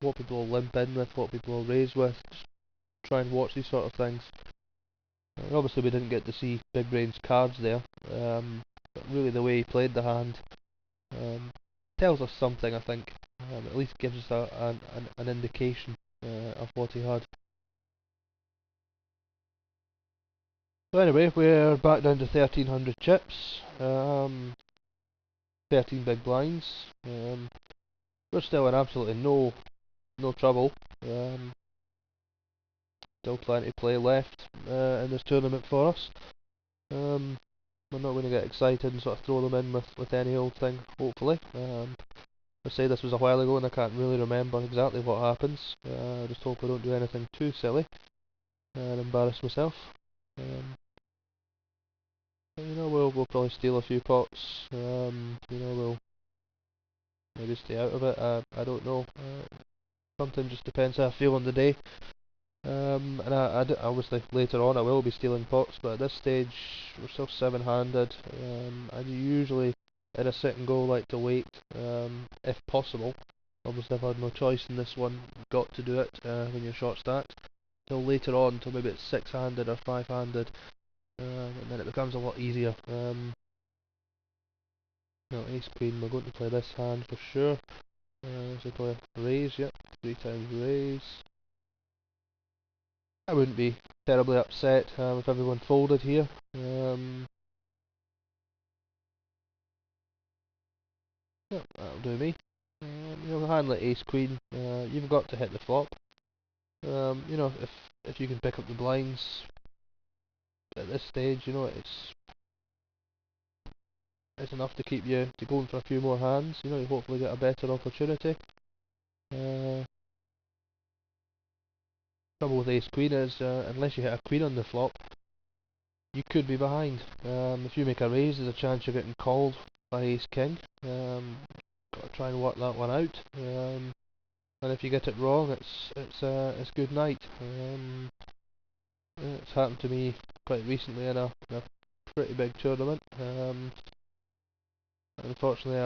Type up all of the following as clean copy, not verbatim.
what people will limp in with, what people will raise with. Just try and watch these sort of things. Obviously we didn't get to see Big Brain's cards there, but really the way he played the hand um, tells us something, I think. At least gives us an indication of what he had. So anyway, we're back down to 1300 chips, 13 big blinds. We're still in absolutely no trouble. Still plenty to play left in this tournament for us. We're not going to get excited and sort of throw them in with any old thing, hopefully. I say this was a while ago and I can't really remember exactly what happens. I just hope I don't do anything too silly and embarrass myself. We'll probably steal a few pots. We'll maybe stay out of it. I don't know. Something just depends how I feel on the day. Obviously later on I will be stealing pots, but at this stage we're still seven-handed. I usually in a sit and go like to wait, if possible. Obviously I've had no choice in this one, got to do it when you're short stacked. Till later on, till maybe it's six-handed or five-handed, and then it becomes a lot easier. Ace Queen, we're going to play this hand for sure. So play a raise, yep, 3 times raise. I wouldn't be terribly upset if everyone folded here. Yeah, that'll do me. A hand like Ace Queen, you've got to hit the flop. If you can pick up the blinds at this stage, it's enough to keep you going for a few more hands. You hopefully get a better opportunity. Trouble with Ace Queen is, unless you hit a queen on the flop, you could be behind. If you make a raise, there's a chance you're getting called by Ace King. Got to try and work that one out. And if you get it wrong, it's good night. It's happened to me quite recently in a pretty big tournament. Unfortunately,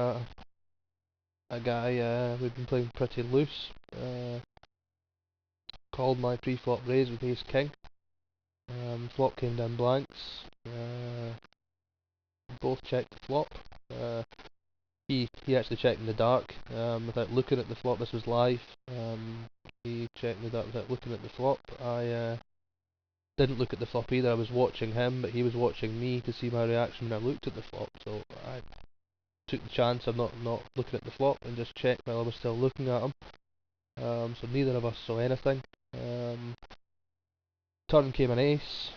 a guy we'd been playing pretty loose called my pre-flop raise with Ace King. Flop came down blanks. Both checked the flop. He actually checked in the dark without looking at the flop. This was live. He checked in the dark without looking at the flop. I didn't look at the flop either. I was watching him, but he was watching me to see my reaction when I looked at the flop. So I took the chance of not looking at the flop and just checked while I was still looking at him. So neither of us saw anything. Turn came an ace.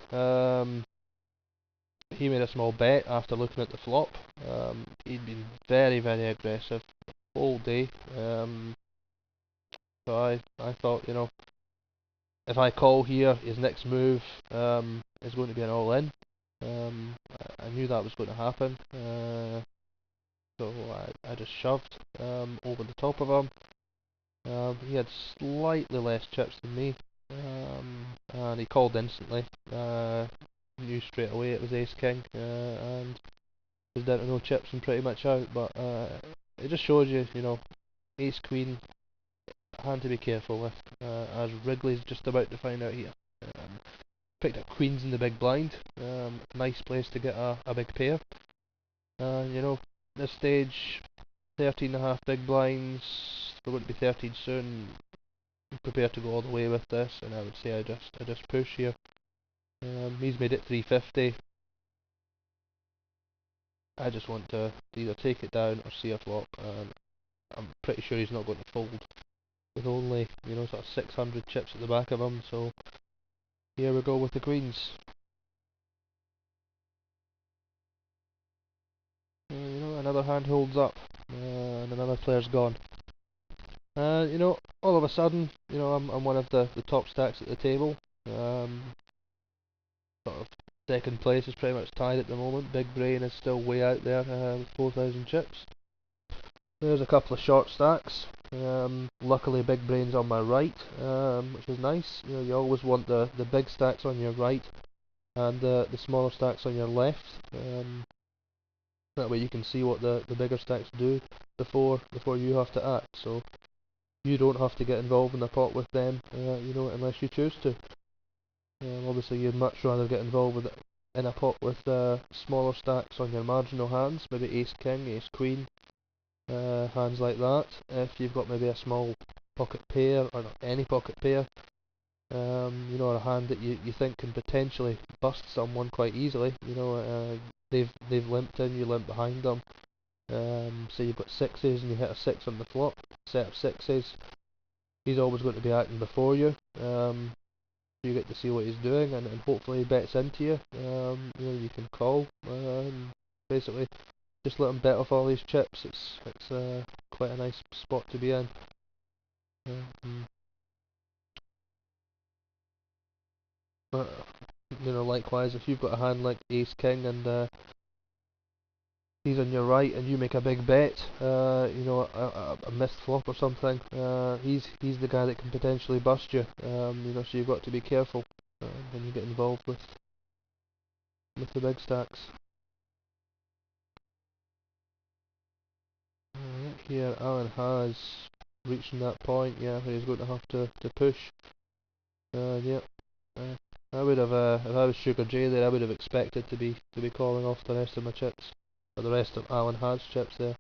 He made a small bet after looking at the flop. He'd been very, very aggressive the whole day. So I thought, if I call here, his next move is going to be an all-in. I knew that was going to happen. So I just shoved over the top of him. He had slightly less chips than me. And he called instantly. Knew straight away it was Ace King, and was down to no chips and pretty much out. But it just shows you, Ace Queen, hand to be careful with, as Wrigley's just about to find out here. Picked up queens in the big blind. Nice place to get a big pair. This stage, 13.5 big blinds. We're going to be 13 soon. I'm prepared to go all the way with this, and I would say I just push here. He's made it 350. I just want to either take it down or see a flop, and I'm pretty sure he's not going to fold with only, sort of 600 chips at the back of him. So here we go with the queens. Another hand holds up, and another player's gone. All of a sudden, I'm one of the top stacks at the table. Sort of second place is pretty much tied at the moment. Big Brain is still way out there with 4,000 chips. There's a couple of short stacks. Luckily, Big Brain's on my right, which is nice. You always want the big stacks on your right and the smaller stacks on your left. That way you can see what the bigger stacks do before you have to act. So you don't have to get involved in the pot with them, unless you choose to. Obviously, you'd much rather get involved with it in a pot with smaller stacks on your marginal hands, maybe ace king, ace queen, hands like that. If you've got maybe a small pocket pair or any pocket pair, or a hand that you think can potentially bust someone quite easily. They've limped in, you limp behind them. Say you've got sixes and you hit a six on the flop, set of sixes. He's always going to be acting before you. You get to see what he's doing, and hopefully he bets into you. You can call. Basically, just let him bet off all these chips. It's quite a nice spot to be in. But likewise, if you've got a hand like ace king and he's on your right and you make a big bet, a missed flop or something, he's the guy that can potentially bust you. So you've got to be careful when you get involved with the big stacks. Here Alan has reaching that point, yeah, where he's going to have to push. Yeah. I would have, if I was Sugar J there, I would have expected to be calling off the rest of my chips, or the rest of Alan Haas chips there.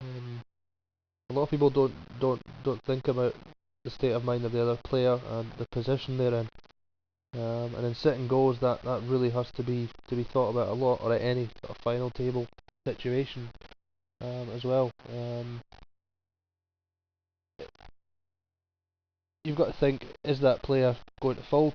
A lot of people don't think about the state of mind of the other player and the position they're in. And in sit and goes, that really has to be thought about a lot, or at any sort of final table situation as well. You've got to think: is that player going to fold